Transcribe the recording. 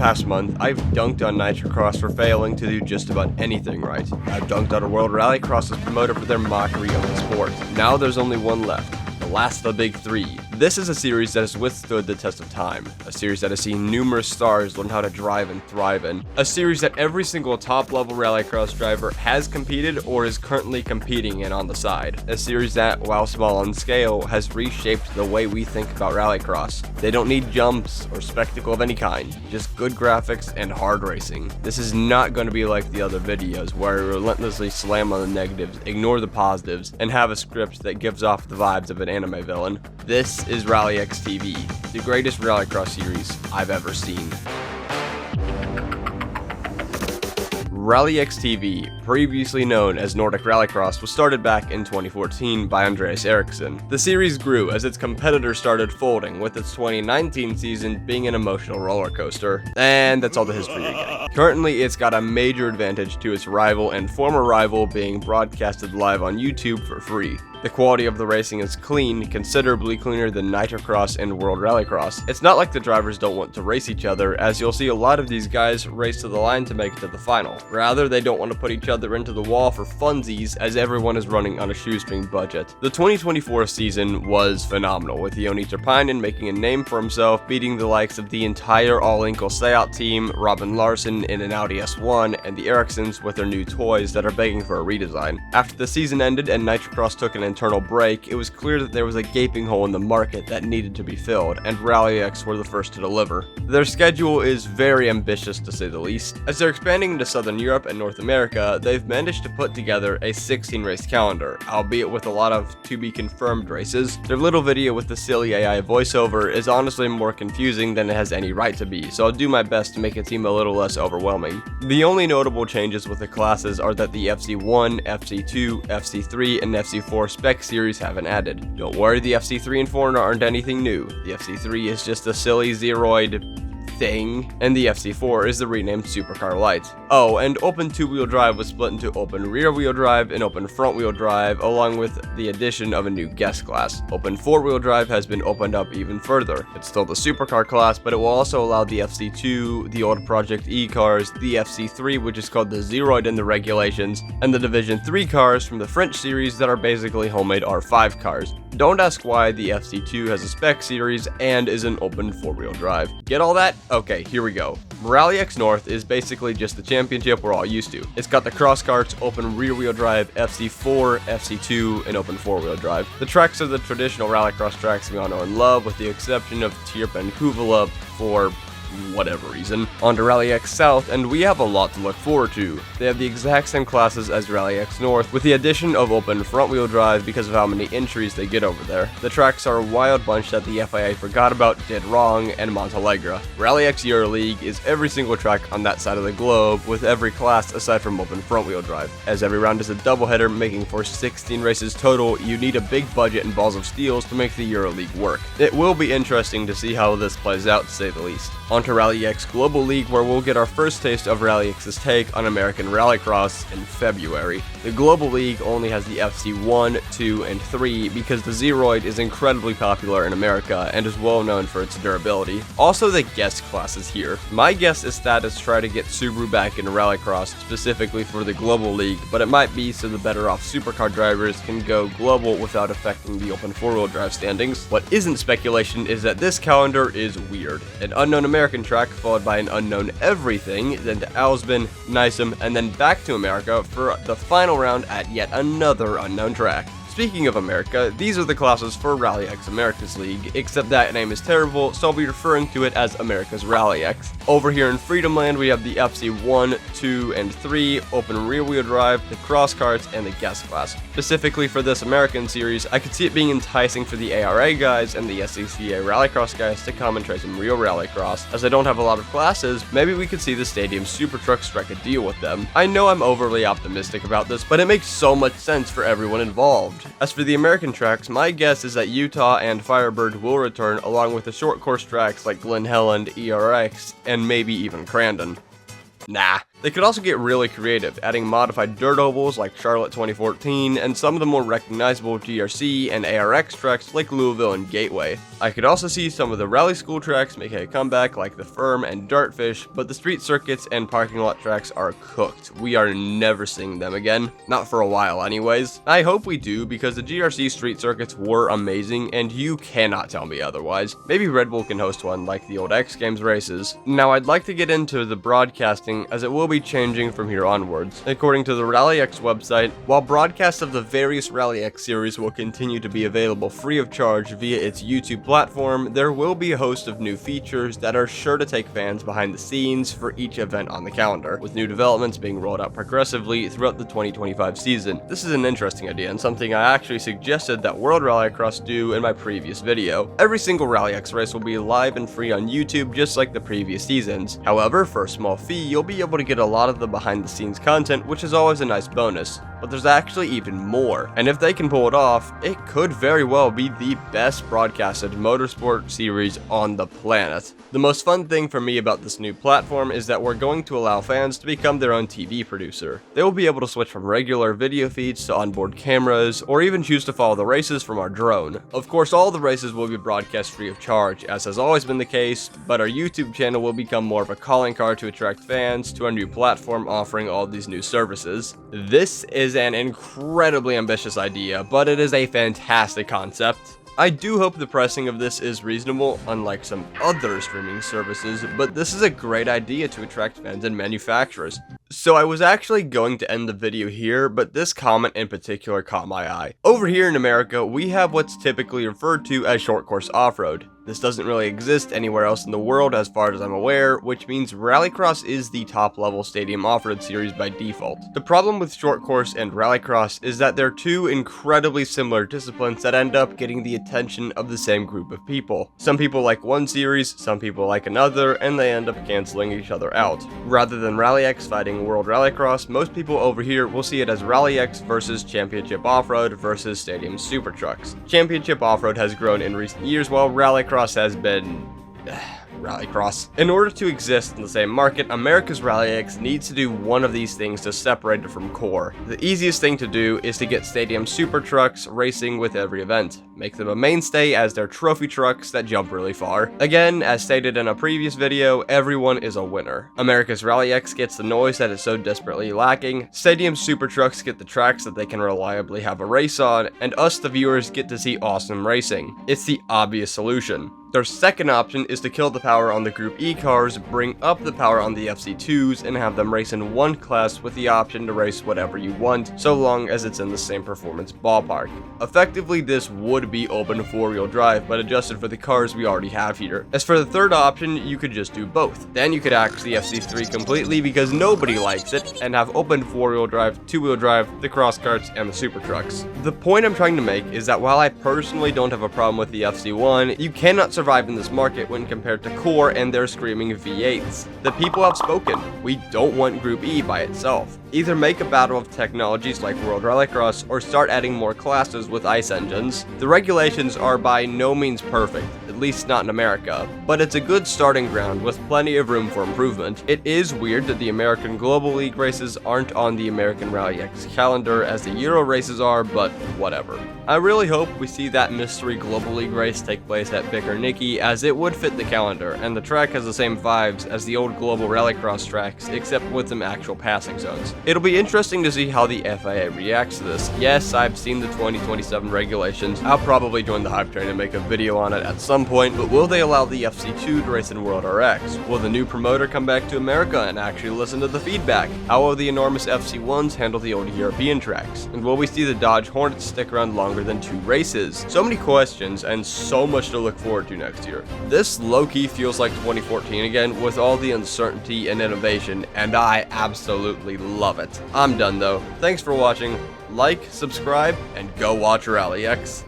past month, I've dunked on Nitrocross for failing to do just about anything right. I've dunked on World Rallycross's promoter for their mockery of the sport. Now there's only one left. The last of the big three. This is a series that has withstood the test of time, a series that has seen numerous stars learn how to drive and thrive in, a series that every single top-level rallycross driver has competed or is currently competing in on the side, a series that, while small on scale, has reshaped the way we think about rallycross. They don't need jumps or spectacle of any kind, just good graphics and hard racing. This is not going to be like the other videos where we relentlessly slam on the negatives, ignore the positives, and have a script that gives off the vibes of an anime villain. This is RallyX TV, the greatest rallycross series I've ever seen. RallyX TV, previously known as Nordic Rallycross, was started back in 2014 by Andreas Eriksson. The series grew as its competitors started folding, with its 2019 season being an emotional roller coaster. And that's all the history you're getting. Currently, it's got a major advantage to its rival and former rival being broadcasted live on YouTube for free. The quality of the racing is clean, considerably cleaner than Nitrocross and World Rallycross. It's not like the drivers don't want to race each other, as you'll see a lot of these guys race to the line to make it to the final. Rather, they don't want to put each other into the wall for funsies, as everyone is running on a shoestring budget. The 2024 season was phenomenal, with Joni Terpainen making a name for himself, beating the likes of the entire All-Inkle Seat team, Robin Larson in an Audi S1, and the Erikssons with their new toys that are begging for a redesign. After the season ended and Nitrocross took an internal break, it was clear that there was a gaping hole in the market that needed to be filled, and RallyX were the first to deliver. Their schedule is very ambitious to say the least. As they're expanding into Southern Europe and North America, they've managed to put together a 16-race calendar, albeit with a lot of to-be-confirmed races. Their little video with the silly AI voiceover is honestly more confusing than it has any right to be, so I'll do my best to make it seem a little less overwhelming. The only notable changes with the classes are that the FC1, FC2, FC3, and FC4 spec series haven't added. Don't worry, the FC3 and 4 aren't anything new. The FC3 is just a silly Zeroid thing, and the FC4 is the renamed Supercar Light. Oh, and open two-wheel drive was split into open rear-wheel drive and open front-wheel drive, along with the addition of a new guest class. Open four-wheel drive has been opened up even further. It's still the Supercar class, but it will also allow the FC2, the old Project E cars, the FC3, which is called the Zeroid in the regulations, and the Division 3 cars from the French series that are basically homemade R5 cars. Don't ask why the FC2 has a spec series and is an open four-wheel drive. Get all that? Okay, here we go. RallyX North is basically just the championship we're all used to. It's got the cross karts, open rear-wheel drive, FC4, FC2, and open four-wheel drive. The tracks are the traditional rallycross tracks we all know and love, with the exception of Tierp and Kuvula for whatever reason. On to RallyX South, and we have a lot to look forward to. They have the exact same classes as RallyX North, with the addition of open front-wheel drive because of how many entries they get over there. The tracks are a wild bunch that the FIA forgot about, did wrong, and Montalegre. RallyX EuroLeague is every single track on that side of the globe, with every class aside from open front-wheel drive. As every round is a doubleheader, making for 16 races total, you need a big budget and balls of steels to make the EuroLeague work. It will be interesting to see how this plays out, to say the least. On to RallyX Global League, where we'll get our first taste of RallyX's take on American Rallycross in February. The Global League only has the FC1, 2, and 3 because the Zeroid is incredibly popular in America and is well known for its durability. Also the guest classes here. My guess is that is try to get Subaru back into Rallycross specifically for the Global League, but it might be so the better off supercar drivers can go global without affecting the open four-wheel drive standings. What isn't speculation is that this calendar is weird. An unknown American track followed by an unknown everything, then to Alsbyn, Nysum, and then back to America for the final round at yet another unknown track. Speaking of America, these are the classes for RallyX America's League, except that name is terrible, so I'll be referring to it as America's RallyX. Over here in Freedomland, we have the FC1, 2, and 3, open rear-wheel drive, the cross karts, and the guest class. Specifically for this American series, I could see it being enticing for the ARA guys and the SCCA Rallycross guys to come and try some real Rallycross. As I don't have a lot of classes, maybe we could see the Stadium Super Truck strike a deal with them. I know I'm overly optimistic about this, but it makes so much sense for everyone involved. As for the American tracks, my guess is that Utah and Firebird will return, along with the short course tracks like Glen Helen, ERX, and maybe even Crandon. Nah, They could also get really creative, adding modified dirt ovals like Charlotte 2014, and some of the more recognizable GRC and ARX tracks like Louisville and Gateway. I could also see some of the rally school tracks making a comeback like the Firm and Dartfish, but the street circuits and parking lot tracks are cooked. We are never seeing them again. Not for a while anyways. I hope we do, because the GRC street circuits were amazing, and you cannot tell me otherwise. Maybe Red Bull can host one like the old X Games races. Now I'd like to get into the broadcasting, as it will be changing from here onwards. According to the RallyX website, while broadcasts of the various RallyX series will continue to be available free of charge via its YouTube platform, there will be a host of new features that are sure to take fans behind the scenes for each event on the calendar, with new developments being rolled out progressively throughout the 2025 season. This is an interesting idea and something I actually suggested that World Rallycross do in my previous video. Every single RallyX race will be live and free on YouTube just like the previous seasons. However, for a small fee, you'll be able to get a lot of the behind the scenes content, which is always a nice bonus. But there's actually even more, and if they can pull it off, it could very well be the best broadcasted motorsport series on the planet. The most fun thing for me about this new platform is that we're going to allow fans to become their own TV producer. They will be able to switch from regular video feeds to onboard cameras, or even choose to follow the races from our drone. Of course, all the races will be broadcast free of charge, as has always been the case, but our YouTube channel will become more of a calling card to attract fans to our new platform offering all these new services. This is an incredibly ambitious idea, but it is a fantastic concept. I do hope the pricing of this is reasonable, unlike some other streaming services, but this is a great idea to attract fans and manufacturers. So I was actually going to end the video here, but this comment in particular caught my eye. Over here in America, we have what's typically referred to as short course off-road. This doesn't really exist anywhere else in the world as far as I'm aware, which means Rallycross is the top level stadium off-road series by default. The problem with short course and Rallycross is that they're two incredibly similar disciplines that end up getting the attention of the same group of people. Some people like one series, some people like another, and they end up canceling each other out. Rather than RallyX fighting World Rallycross, most people over here will see it as RallyX versus Championship Off-Road versus Stadium Super Trucks. Championship Off-Road has grown in recent years while Rallycross has been Rallycross. In order to exist in the same market, America's RallyX needs to do one of these things to separate it from core. The easiest thing to do is to get Stadium Super Trucks racing with every event. Make them a mainstay as their trophy trucks that jump really far. Again, as stated in a previous video, everyone is a winner. America's RallyX gets the noise that is so desperately lacking, Stadium Super Trucks get the tracks that they can reliably have a race on, and us the viewers get to see awesome racing. It's the obvious solution. Their second option is to kill the power on the Group E cars, bring up the power on the FC2s, and have them race in one class with the option to race whatever you want, so long as it's in the same performance ballpark. Effectively, this would be open four-wheel drive, but adjusted for the cars we already have here. As for the third option, you could just do both. Then you could axe the FC3 completely because nobody likes it, and have open four-wheel drive, two-wheel drive, the cross carts, and the super trucks. The point I'm trying to make is that while I personally don't have a problem with the FC1, you cannot survive in this market when compared to core and their screaming V8s. The people have spoken. We don't want Group E by itself. Either make a battle of technologies like World Rallycross or start adding more classes with ICE engines. The regulations are by no means perfect, at least not in America, but it's a good starting ground with plenty of room for improvement. It is weird that the American Global League races aren't on the American RallyX calendar as the Euro races are, but whatever. I really hope we see that mystery Global League race take place at Bickernicki, as it would fit the calendar, and the track has the same vibes as the old Global Rallycross tracks, except with some actual passing zones. It'll be interesting to see how the FIA reacts to this. Yes, I've seen the 2027 regulations. I'll probably join the hype train and make a video on it at some point, but will they allow the FC2 to race in World RX? Will the new promoter come back to America and actually listen to the feedback? How will the enormous FC1s handle the old European tracks? And will we see the Dodge Hornets stick around longer than 2 races? So many questions and so much to look forward to next year. This low-key feels like 2014 again with all the uncertainty and innovation, and I absolutely love it. I'm done though. Thanks for watching. Like, subscribe, and go watch RallyX.